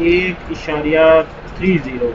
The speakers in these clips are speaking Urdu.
1.30,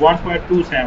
1.27,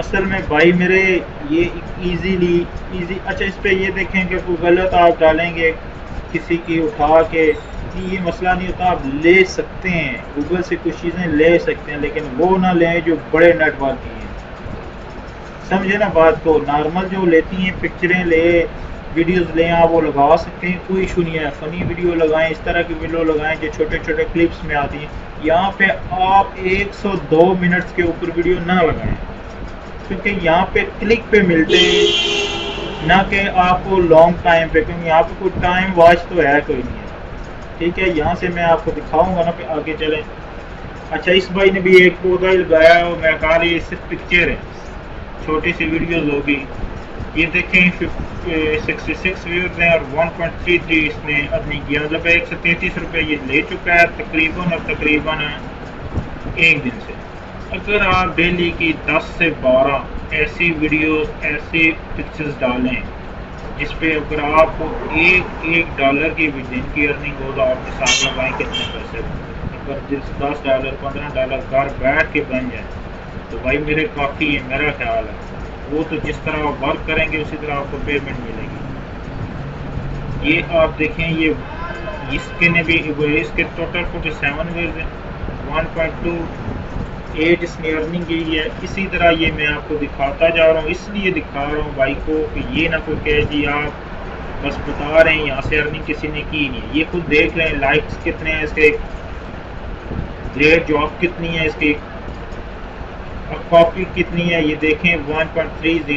اصل میں بھائی میرے یہ ایزی اچھا اس پہ یہ دیکھیں کہ کوئی غلط آپ ڈالیں گے کسی کی اٹھا کے، یہ مسئلہ نہیں ہوتا، آپ لے سکتے ہیں گوگل سے کچھ چیزیں لے سکتے ہیں، لیکن وہ نہ لیں جو بڑے نیٹ ورک کی ہیں، سمجھے نا بات کو۔ نارمل جو لیتی ہیں پکچریں لے، ویڈیوز لیں، آپ وہ لگا سکتے ہیں، کوئی ایشو نہیں ہے، فنی ویڈیو لگائیں، اس طرح کی ویڈیو لگائیں جو چھوٹے چھوٹے کلپس میں آتی ہیں۔ یہاں پہ آپ 102 منٹس کے اوپر ویڈیو نہ لگائیں، کیونکہ یہاں پہ کلک پہ ملتے ہیں، نہ کہ آپ کو لانگ ٹائم پہ، کیونکہ یہاں پہ کوئی ٹائم واچ تو ہے کوئی نہیں ہے، ٹھیک ہے۔ یہاں سے میں آپ کو دکھاؤں گا نا پہ آگے چلیں۔ اچھا اس بھائی نے بھی ایک پودا ہی لگایا ہے، میں کہا رہی صرف پکچر ہے، چھوٹی سی ویڈیوز ہوگی۔ یہ دیکھیں 66 ویورز ہیں اور 1.33 اس نے ارننگ کیا، مطلب 133 روپے یہ لے چکا ہے تقریباً ایک دن سے۔ اگر آپ ڈیلی کی 10 سے 12 ایسی ویڈیوز ایسی پکچرز ڈالیں جس پہ اگر آپ کو ایک ڈالر کی بھی دن کی ارننگ ہو تو آپ حساب لگائیں کتنے پیسے، اگر $10 $15 گھر بیٹھ کے بن جائیں تو بھائی میرے کافی ہے، میرا خیال ہے۔ وہ تو جس طرح آپ ورک کریں گے اسی طرح آپ کو پیمنٹ ملے گی۔ یہ آپ دیکھیں، یہ اس کے نے بھی اس کے ٹوٹل 47 ویز ہیں، 1.28 اس نے ارننگ کی ہے۔ اسی طرح یہ میں آپ کو دکھاتا جا رہا ہوں، اس لیے دکھا رہا ہوں بھائی کو کہ یہ نہ کوئی کہے جی آپ بس بتا رہے ہیں یہاں سے ارننگ کسی نے کی نہیں ہے۔ یہ خود دیکھ لیں لائکس کتنے ہیں اس کے، گریٹ جاب کتنی ہے اس کی، کاپی کتنی ہے یہ دیکھیں، $1.30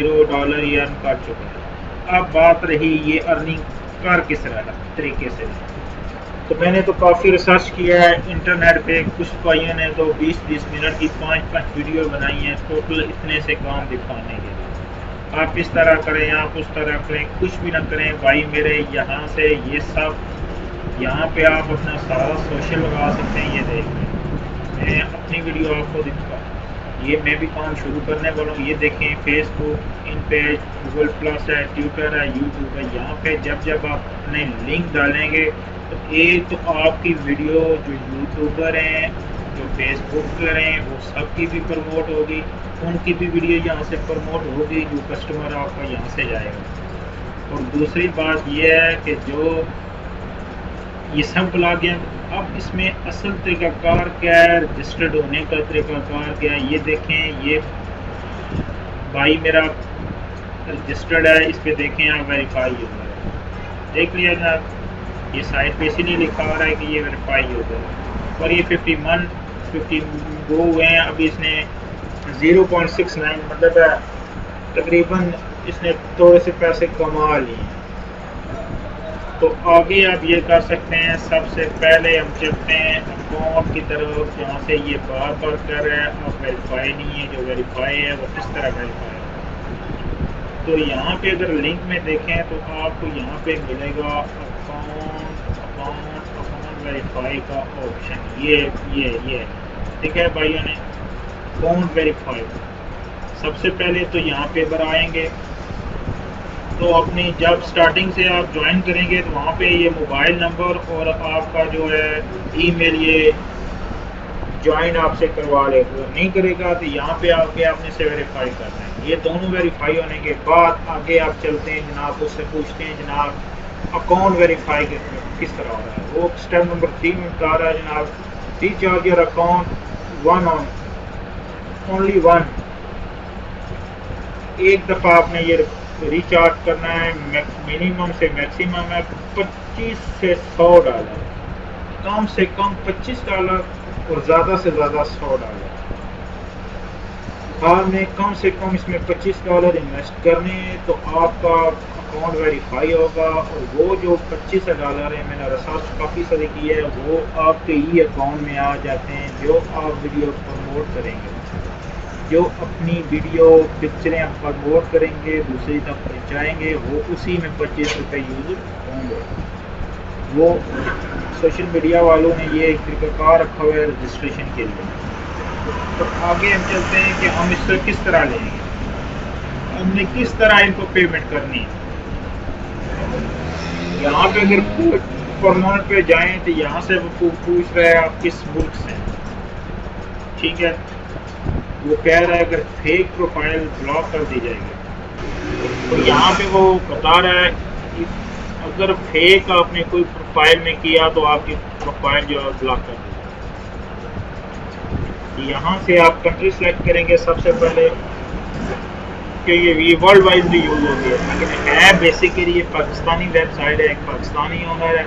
یہ ارن کر چکا ہے۔ اب بات رہی یہ ارننگ کر کس طریقے سے، تو میں نے تو کافی ریسرچ کیا ہے انٹرنیٹ پہ، کچھ بھائیوں نے تو 20 منٹ کی 5 ویڈیو بنائی ہیں ٹوٹل اتنے سے کام دکھانے کے لیے۔ آپ اس طرح کریں، آپ اس طرح کریں، کچھ بھی نہ کریں بھائی میرے، یہاں سے یہ سب یہاں پہ آپ اپنا سارا سوشل لگا سکتے ہیں۔ یہ دیکھیں میں اپنی ویڈیو آپ کو دکھا، یہ میں بھی کام شروع کرنے والا ہوں۔ یہ دیکھیں فیس بک، ان پیج، گوگل پلس ہے، ٹویٹر ہے، یوٹیوب ہے۔ یہاں پہ جب آپ اپنے لنک ڈالیں گے تو ایک تو آپ کی ویڈیو جو یوٹیوبر ہیں جو فیس بک پر ہیں وہ سب کی بھی پروموٹ ہوگی، ان کی بھی ویڈیو یہاں سے پروموٹ ہوگی جو کسٹمر آپ کا یہاں سے جائے گا۔ اور دوسری بات یہ ہے کہ جو یہ سب پلاگن، اب اس میں اصل طریقہ کار کیا ہے، رجسٹرڈ ہونے کا طریقہ کار کیا ہے، یہ دیکھیں۔ یہ بھائی میرا رجسٹرڈ ہے، اس پہ دیکھیں آپ ویریفائی یوزر ہے، دیکھ لیا جناب، یہ سائٹ پہ اسی لیے لکھا ہو رہا ہے کہ یہ ویریفائی یوزر ہے، اور یہ 52 ہوئے ہیں۔ ابھی اس نے 0.69 مطلب ہے تقریباً اس نے تھوڑے سے پیسے کما لیے۔ تو آگے آپ یہ کر سکتے ہیں، سب سے پہلے ہم چلتے ہیں اکاؤنٹ کی طرف، جہاں سے یہ بار کر رہا ہے اب ویریفائی نہیں ہے، جو ویریفائی ہے وہ کس طرح ویریفائی ہے۔ تو یہاں پہ اگر لنک میں دیکھیں تو آپ کو یہاں پہ ملے گا اکاؤنٹ ویریفائی کا آپشن، یہ ٹھیک ہے بھائیوں نے، اکاؤنٹ ویریفائی۔ سب سے پہلے تو یہاں پہ ادھر آئیں گے تو اپنی جب سٹارٹنگ سے آپ جوائن کریں گے تو وہاں پہ یہ موبائل نمبر اور آپ کا جو ہے ای میل یہ جوائن آپ سے کروا لے گا، نہیں کرے گا تو یہاں پہ آپ کے اپنے سے ویریفائی کرنا ہے۔ یہ دونوں ویریفائی ہونے کے بعد آگے آپ چلتے ہیں جناب، اس سے پوچھتے ہیں جناب اکاؤنٹ ویریفائی کس طرح ہو رہا ہے۔ وہ اسٹیپ نمبر 3 میں بتا رہا ہے جناب، recharge your account only one, ایک دفعہ آپ نے یہ ریچارج کرنا ہے، منیمم سے میکسیمم ہے $25 سے $100، کم سے کم $25 اور زیادہ سے زیادہ $100۔ سال میں کم سے کم اس میں $25 انویسٹ کرنے ہیں تو آپ کا اکاؤنٹ ویریفائی ہوگا، اور وہ جو $25 ہیں، میں نے ریسرچ کافی ساری کی ہے، وہ آپ کے ہی اکاؤنٹ میں آ جاتے ہیں جو آپ ویڈیو پروموٹ کریں گے، جو اپنی ویڈیو پکچریں آپ پروموٹ کریں گے دوسری تک پہنچائیں گے، وہ اسی میں $25 یوز ہوں گے۔ وہ سوشل میڈیا والوں نے یہ ایک طریقہ کار رکھا ہوا ہے رجسٹریشن کے لیے۔ تو آگے ہم چلتے ہیں کہ ہم اس سے کس طرح لیں گے، ہم نے کس طرح ان کو پیمنٹ کرنی ہے۔ یہاں پہ اگر پرماننٹ پہ جائیں تو یہاں سے وہ پوچھ رہے ہیں آپ کس ملک سے، ٹھیک ہے۔ وہ کہہ رہا ہے اگر فیک پروفائل بلاک کر دی جائے گی، تو یہاں پہ وہ بتا رہا ہے کہ اگر فیک آپ نے کوئی پروفائل میں کیا تو آپ کی پروفائل جو ہے بلاک کر دی جائے گی۔ یہاں سے آپ کنٹری سلیکٹ کریں گے سب سے پہلے، کہ یہ ورلڈ وائز بھی یوز ہوتی ہے، لیکن ہے بیسیکلی یہ پاکستانی ویب سائٹ ہے، ایک پاکستانی اونر ہے،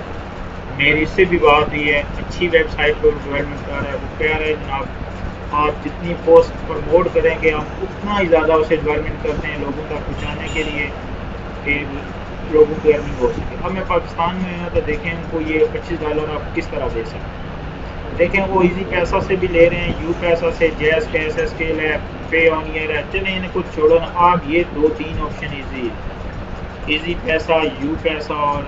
میری اس سے بھی بات ہوئی ہے، اچھی ویب سائٹ پر ڈیولپمنٹ کر رہا ہے، وہ کہہ رہا ہے جناب آپ جتنی پوسٹ پروموٹ کریں گے آپ اتنا ہی زیادہ اسے ڈیولپمنٹ کرتے ہیں لوگوں تک پہنچانے کے لیے کہ لوگوں کو ارننگ ہو سکے۔ اب میں پاکستان میں ہوں تو دیکھیں ان کو یہ $25 آپ کس طرح دے سکتے ہیں۔ دیکھیں وہ ایزی پیسہ سے بھی لے رہے ہیں، یو پیسہ سے، جیز کیش اسکیل ہے، پے آن ایئر ہے، چلیں انہیں کچھ چھوڑو نا، آپ یہ 2-3 آپشن ایزی پیسہ، یو پیسہ اور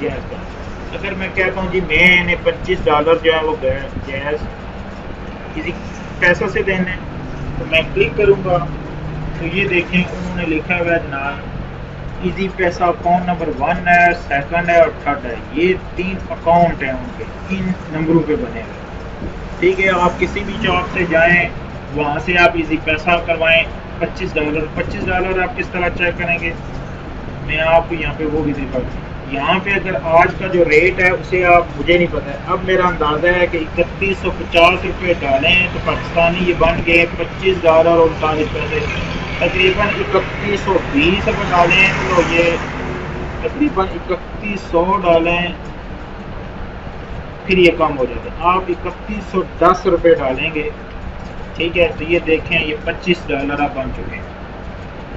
جیز کیش۔ اگر میں کہتا ہوں جی میں انہیں $25 جو ہے وہ جیز ایزی پیسہ سے دینے، تو میں کلک کروں گا تو یہ دیکھیں انہوں نے لکھا ہوا ہے جناب ایزی پیسہ اکاؤنٹ نمبر 1 ہے، سیکنڈ ہے اور تھرڈ ہے، یہ 3 اکاؤنٹ ہیں ان کے، ان نمبروں پہ بنے ہوئے۔ ٹھیک ہے، آپ کسی بھی شاپ سے جائیں وہاں سے آپ ایزی پیسہ کروائیں $25 آپ کس طرح چیک کریں گے، میں آپ کو یہاں پہ وہ بھی دکھاؤں گا۔ یہاں پہ اگر آج کا جو ریٹ ہے اسے آپ مجھے نہیں پتہ ہے، اب میرا اندازہ ہے کہ 3150 روپے ڈالیں تو پاکستانی یہ بن گئے $25 اور 39 پیسے، تقریباً 3120 روپے ڈالیں تو یہ تقریباً 3100 ڈالیں، پھر یہ کم ہو جاتا ہے، آپ 3110 روپے ڈالیں گے، ٹھیک ہے، تو یہ دیکھیں یہ $25 آپ بن چکے ہیں۔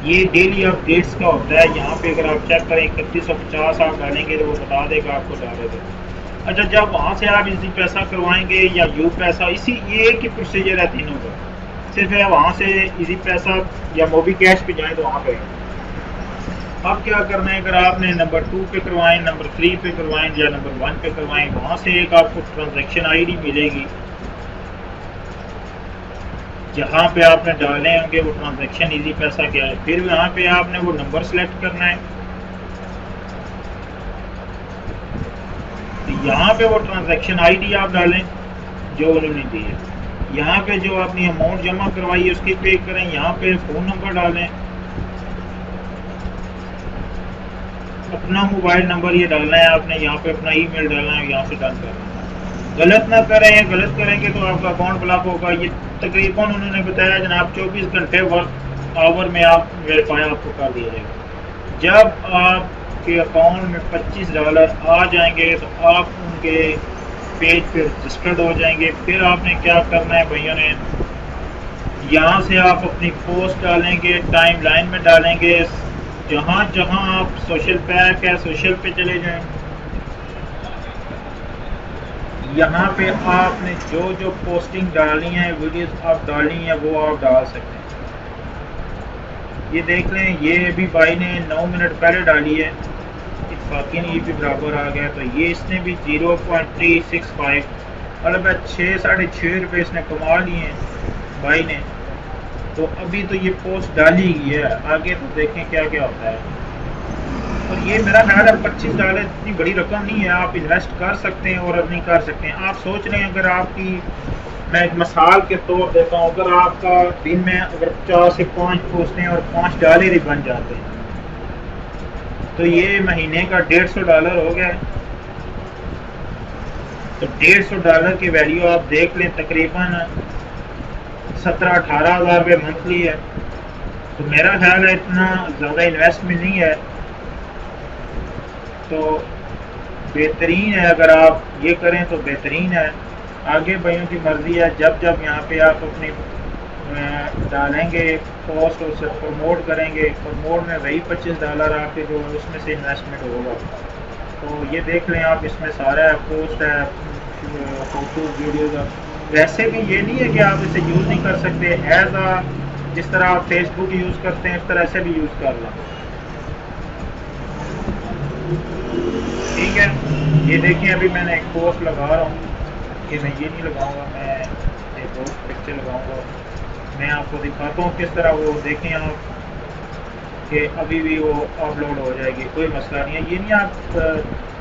یہ ڈیلی اپ ڈیٹس کا ہوتا ہے، یہاں پہ اگر آپ چیک کریں 3150 آپ ڈالیں گے تو وہ بتا دے گا آپ کو ڈالے گا۔ اچھا جب وہاں سے آپ ایزی پیسہ کروائیں گے یا یو پیسہ، اسی یہ ایک ہی پروسیجر ہے تینوں کا، صرف ہے وہاں سے ایزی پیسہ یا موبی کیش پہ جائیں تو وہاں پہ اب کیا کرنا ہے، اگر آپ نے نمبر 2 پہ کروائیں، نمبر 3 پہ کروائیں یا نمبر 1 پہ کروائیں، وہاں سے ایک آپ کو ٹرانزیکشن آئی ڈی ملے گی، جہاں پہ آپ نے ڈالے ہوں گے وہ ٹرانزیکشن ایزی پیسہ کیا ہے، پھر وہاں پہ آپ نے وہ نمبر سلیکٹ کرنا ہے، یہاں پہ وہ ٹرانزیکشن آئی ڈی آپ ڈالیں جو انہوں نے دی ہے، یہاں پہ جو اپنی اماؤنٹ جمع کروائی ہے اس کی پے کریں، یہاں پہ فون نمبر ڈالیں، اپنا موبائل نمبر یہ ڈالنا ہے آپ نے، یہاں پہ اپنا ای میل ڈالنا ہے، یہاں سے ڈن کرنا ہے۔ غلط نہ کریں، غلط کریں گے تو آپ کا اکاؤنٹ بلاک ہوگا۔ یہ تقریباً انہوں نے بتایا جناب 24 گھنٹے آور میں آپ ویریفائی آپ کو کر دیا جائے گا۔ جب آپ کے اکاؤنٹ میں $25 آ جائیں گے تو آپ ان کے پیج پہ رجسٹرڈ ہو جائیں گے۔ پھر آپ نے کیا کرنا ہے بھائیوں نے، یہاں سے آپ اپنی پوسٹ ڈالیں گے، ٹائم لائن میں ڈالیں گے، جہاں جہاں آپ سوشل پیک ہے سوشل پہ چلے جائیں، یہاں پہ آپ نے جو جو پوسٹنگ ڈالنی ہے، ویڈیوز آپ ڈالنی ہیں وہ آپ ڈال سکتے ہیں۔ یہ دیکھ لیں یہ ابھی بھائی نے 9 منٹ پہلے ڈالی ہے، باقی نے یہ بھی برابر آ گیا، تو یہ اس نے بھی 0.365 مطلب 6-6.5 روپے اس نے کما لیے ہیں بھائی نے۔ تو ابھی تو یہ پوسٹ ڈالی گئی ہے، آگے تو دیکھیں کیا کیا ہوتا ہے۔ اور یہ میرا خیال ہے $25 اتنی بڑی رقم نہیں ہے، آپ انویسٹ کر سکتے ہیں اور ارننگ کر سکتے ہیں۔ آپ سوچ رہے ہیں اگر آپ کی، میں ایک مثال کے طور دیتا ہوں، اگر آپ کا دن میں اگر 4 سے 5 پوسٹیں اور $5 ہی بن جاتے ہیں تو یہ مہینے کا $150 ہو گیا۔ تو $150 کی ویلیو آپ دیکھ لیں، تقریباً 17-18 ہزار روپے منتھلی ہے۔ تو میرا خیال ہے اتنا زیادہ انویسٹمنٹ نہیں ہے، تو بہترین ہے اگر آپ یہ کریں تو بہترین ہے۔ آگے بھائیوں کی مرضی ہے، جب جب یہاں پہ آپ اپنی ڈالیں گے پوسٹ اور سے پروموٹ کریں گے، پروموٹ میں وہی $25 آپ کے جو اس میں سے انویسٹمنٹ ہوگا۔ تو یہ دیکھ لیں آپ، اس میں سارا ہے، پوسٹ ہے، فوٹو ویڈیوز۔ ویسے بھی یہ نہیں ہے کہ آپ اسے یوز نہیں کر سکتے، ایز جس طرح آپ فیس بک یوز کرتے ہیں اس طرح سے بھی یوز کر لیں، ٹھیک ہے۔ یہ دیکھیں ابھی میں نے ایک پوسٹ لگا رہا ہوں، کہ میں یہ نہیں لگاؤں گا، میں ایک اور پکچر لگاؤں گا، میں آپ کو دکھاتا ہوں کس طرح وہ دیکھیں آپ کہ ابھی بھی وہ اپلوڈ ہو جائے گی، کوئی مسئلہ نہیں ہے۔ یہ نہیں آپ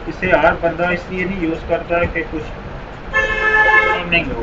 اسے ہر بندہ اس لیے نہیں یوز کرتا ہے کہ کچھ نہیں ہو۔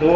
2